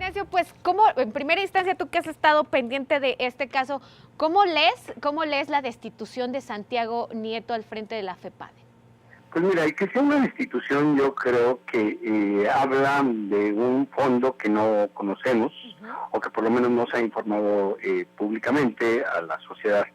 Ignacio, pues, ¿cómo, en primera instancia, tú que has estado pendiente de este caso, cómo lees la destitución de Santiago Nieto al frente de la FEPADE? Pues mira, y que sea una destitución, yo creo que habla de un fondo que no conocemos, o que por lo menos no se ha informado públicamente a la sociedad.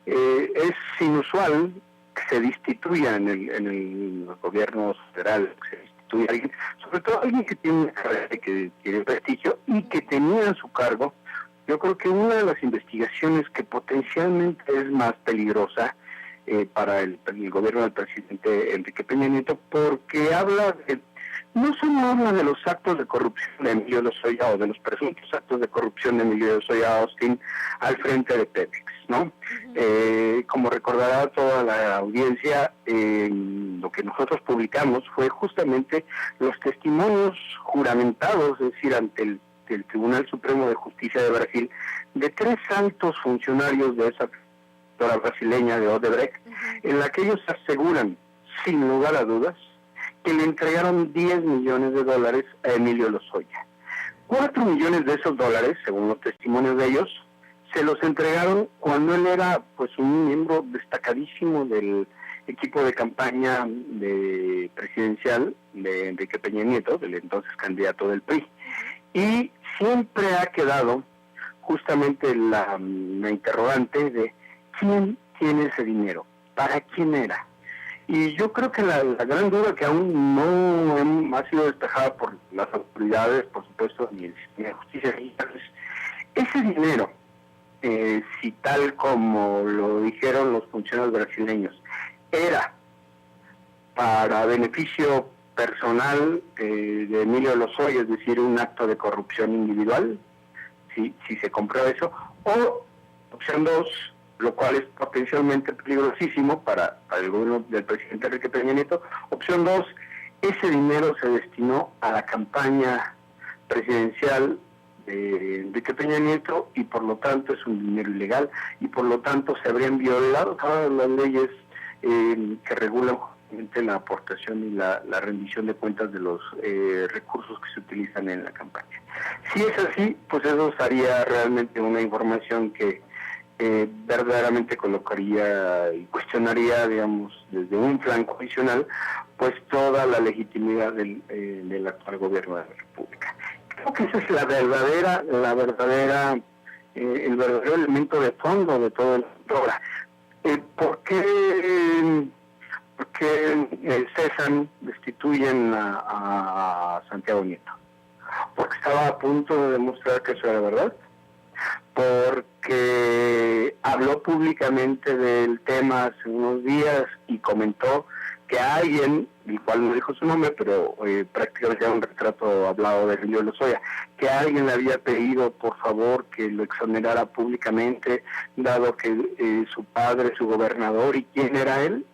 Es inusual que se destituya en el gobierno federal, que se destituya a alguien, sobre todo alguien que tiene una carrera, que tiene prestigio y que tenía a su cargo. Yo creo que una de las investigaciones que potencialmente es más peligrosa para el gobierno del presidente Enrique Peña Nieto, porque no solo habla de los actos de corrupción de Emilio Lozoya o de los presuntos actos de corrupción de Emilio Lozoya Austin al frente de Pemex, ¿no? Como recordará toda la audiencia, lo que nosotros publicamos fue justamente los testimonios juramentados, es decir, ante el Tribunal Supremo de Justicia de Brasil, de 3 altos funcionarios de esa brasileña de Odebrecht, en la que ellos aseguran, sin lugar a dudas, que le entregaron $10 millones a Emilio Lozoya. 4 millones de esos dólares, según los testimonios de ellos, se los entregaron cuando él era pues un miembro destacadísimo del equipo de campaña presidencial de Enrique Peña Nieto, del entonces candidato del PRI. Y siempre ha quedado justamente la interrogante de quién tiene ese dinero, para quién era. Y yo creo que la gran duda que aún no ha sido despejada por las autoridades, por supuesto, ni el sistema de justicia, es ese dinero, si tal como lo dijeron los funcionarios brasileños, era para beneficio personal de Emilio Lozoya, es decir, un acto de corrupción individual, si se comprueba eso, o opción 2, lo cual es potencialmente peligrosísimo para el gobierno del presidente Enrique Peña Nieto. Opción 2, ese dinero se destinó a la campaña presidencial de Enrique Peña Nieto y por lo tanto es un dinero ilegal y por lo tanto se habrían violado todas las leyes que regulan justamente la aportación y la rendición de cuentas de los recursos que se utilizan en la campaña. Si es así, pues eso sería realmente una información que verdaderamente colocaría y cuestionaría, digamos, desde un flanco adicional, pues toda la legitimidad del actual gobierno de la República. Creo que esa es el verdadero elemento de fondo de todo el programa. ¿Por qué cesan, destituyen a Santiago Nieto? Porque estaba a punto de demostrar que eso era verdad, porque habló públicamente del tema hace unos días y comentó que alguien, el cual no dijo su nombre, pero prácticamente era un retrato hablado de Emilio Lozoya, que alguien le había pedido por favor que lo exonerara públicamente, dado que su padre, su gobernador, ¿y quién era él?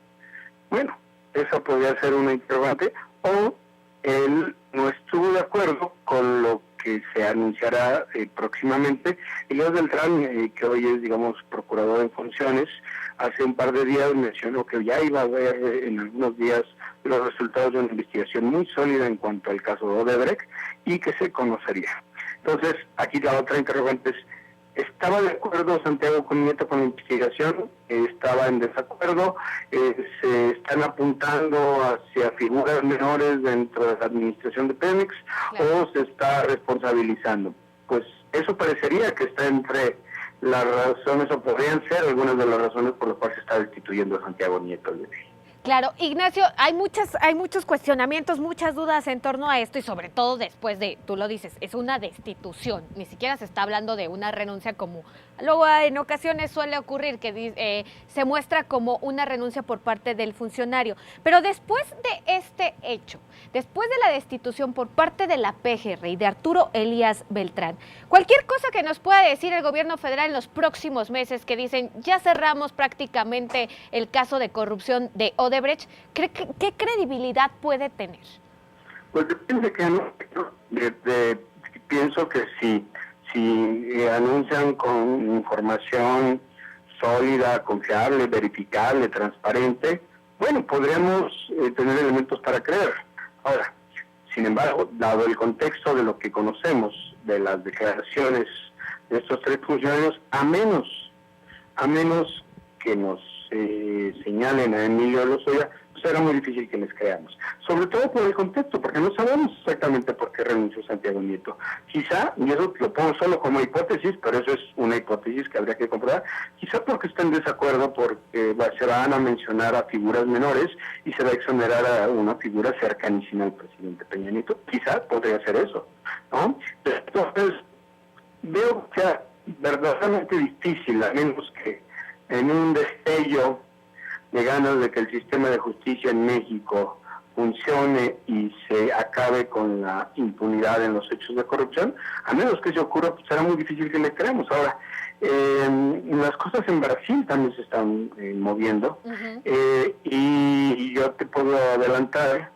Bueno, esa podría ser una interrogante, o él no estuvo de acuerdo con lo que se anunciará próximamente. Elías Beltrán, que hoy es, digamos, procurador en funciones, hace un par de días mencionó que ya iba a haber en algunos días los resultados de una investigación muy sólida en cuanto al caso de Odebrecht y que se conocería. Entonces, aquí la otra interrogante es, ¿estaba de acuerdo Santiago Nieto con la investigación? ¿Estaba en desacuerdo? ¿Se están apuntando hacia figuras menores dentro de la administración de Pemex? Claro. ¿O se está responsabilizando? Pues eso parecería que está entre las razones, o podrían ser algunas de las razones por las cuales se está destituyendo a Santiago Nieto. Claro, Ignacio, hay muchos cuestionamientos, muchas dudas en torno a esto y sobre todo después de, tú lo dices, es una destitución, ni siquiera se está hablando de una renuncia como luego en ocasiones suele ocurrir, que se muestra como una renuncia por parte del funcionario. Pero después de este hecho, después de la destitución por parte de la PGR y de Arturo Elías Beltrán, cualquier cosa que nos pueda decir el gobierno federal en los próximos meses, que dicen ya cerramos prácticamente el caso de corrupción de Odebrecht, ¿qué credibilidad puede tener? Pues depende que no. Pienso que si anuncian con información sólida, confiable, verificable, transparente, bueno, podríamos tener elementos para creer. Ahora, sin embargo, dado el contexto de lo que conocemos de las declaraciones de estos 3 funcionarios, a menos que nos señalen a Emilio Lozoya, pues era muy difícil que les creamos. Sobre todo por el contexto, porque no sabemos exactamente por qué renunció Santiago Nieto. Quizá, y eso lo pongo solo como hipótesis, pero eso es una hipótesis que habría que comprobar, quizá porque está en desacuerdo, porque se van a mencionar a figuras menores y se va a exonerar a una figura cercanísima al presidente Peña Nieto. Quizá podría ser eso, ¿no? Entonces, veo que sea verdaderamente difícil, a menos que en un destello de ganas de que el sistema de justicia en México funcione y se acabe con la impunidad en los hechos de corrupción, a menos que eso ocurra, pues será muy difícil que le creamos. Ahora, las cosas en Brasil también se están moviendo, y yo te puedo adelantar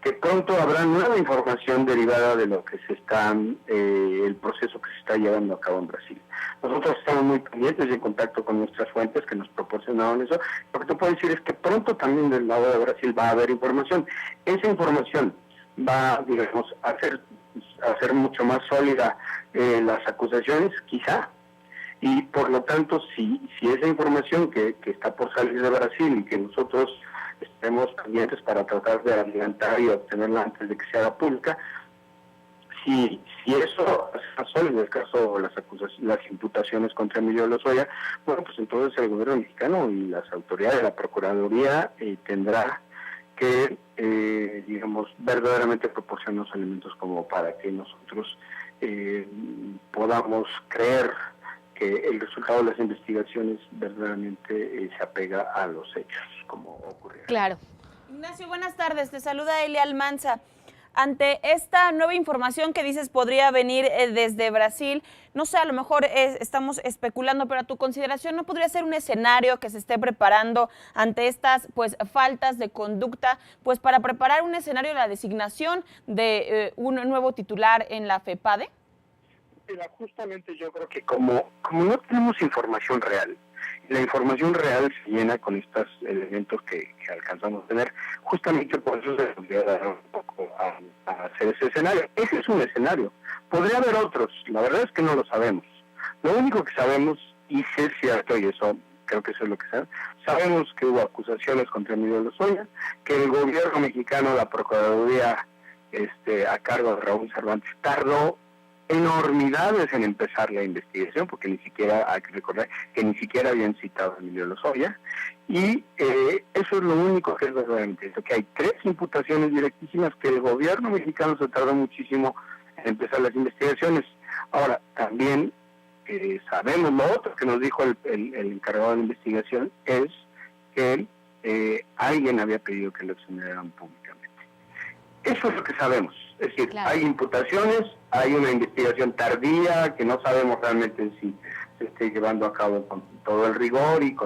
que pronto habrá nueva información derivada de lo que se está, el proceso que se está llevando a cabo en Brasil. Nosotros estamos muy pendientes y en contacto con nuestras fuentes que nos proporcionaron eso. Lo que te puedo decir es que pronto también del lado de Brasil va a haber información. Esa información va, digamos, a hacer mucho más sólida las acusaciones, quizá. Y por lo tanto, si esa información que está por salir de Brasil y que nosotros estemos pendientes para tratar de adelantar y obtenerla antes de que se haga pública, si eso es sólido, en el caso las imputaciones contra Emilio Lozoya, bueno, pues entonces el gobierno mexicano y las autoridades de la Procuraduría tendrá que, digamos, verdaderamente proporcionar los elementos como para que nosotros podamos creer que el resultado de las investigaciones verdaderamente se apega a los hechos, como ocurrió. Claro. Ignacio, buenas tardes. Te saluda Elia Almanza. Ante esta nueva información que dices podría venir desde Brasil, no sé, a lo mejor estamos especulando, pero a tu consideración, ¿no podría ser un escenario que se esté preparando ante estas faltas de conducta, para preparar un escenario de la designación de un nuevo titular en la FEPADE? Mira, justamente yo creo que como no tenemos información real, la información real se llena con estos elementos que alcanzamos a tener, justamente por eso se podría dar un poco a hacer ese escenario. Ese es un escenario. Podría haber otros, la verdad es que no lo sabemos. Lo único que sabemos, y sí es cierto, y eso creo que eso es lo que sabemos que hubo acusaciones contra Emilio Lozoya, que el gobierno mexicano, la Procuraduría a cargo de Raúl Cervantes, tardó enormidades en empezar la investigación, porque ni siquiera, hay que recordar que ni siquiera habían citado a Emilio Lozoya, y eso es lo único que es verdaderamente eso, que hay 3 imputaciones directísimas que el gobierno mexicano se tardó muchísimo en empezar las investigaciones. Ahora, también sabemos, lo otro que nos dijo el encargado de la investigación es que alguien había pedido que lo exoneraran públicamente. Eso es lo que sabemos. Es decir, claro, hay imputaciones, hay una investigación tardía que no sabemos realmente si se esté llevando a cabo con todo el rigor y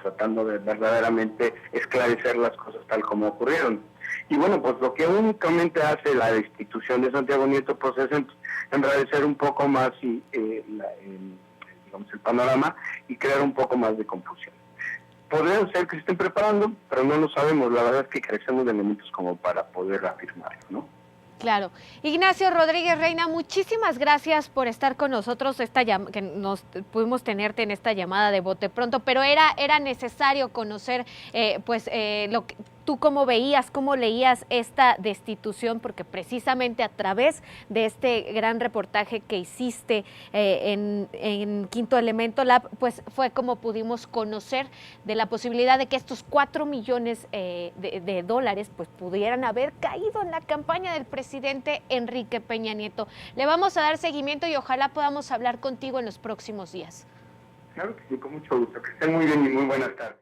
tratando de verdaderamente esclarecer las cosas tal como ocurrieron. Y bueno, pues lo que únicamente hace la destitución de Santiago Nieto pues es enrarecer un poco más digamos, el panorama y crear un poco más de confusión. Podrían ser que se estén preparando, pero no lo sabemos. La verdad es que carecemos de elementos como para poder afirmarlo, ¿no? Claro. Ignacio Rodríguez Reina, muchísimas gracias por estar con nosotros, que nos pudimos tenerte en esta llamada de bote pronto, pero era necesario conocer lo que tú cómo veías, cómo leías esta destitución, porque precisamente a través de este gran reportaje que hiciste en Quinto Elemento Lab, pues fue como pudimos conocer de la posibilidad de que estos 4 millones de dólares pues pudieran haber caído en la campaña del presidente Enrique Peña Nieto. Le vamos a dar seguimiento y ojalá podamos hablar contigo en los próximos días. Claro que sí, con mucho gusto. Que estén muy bien y muy buenas tardes.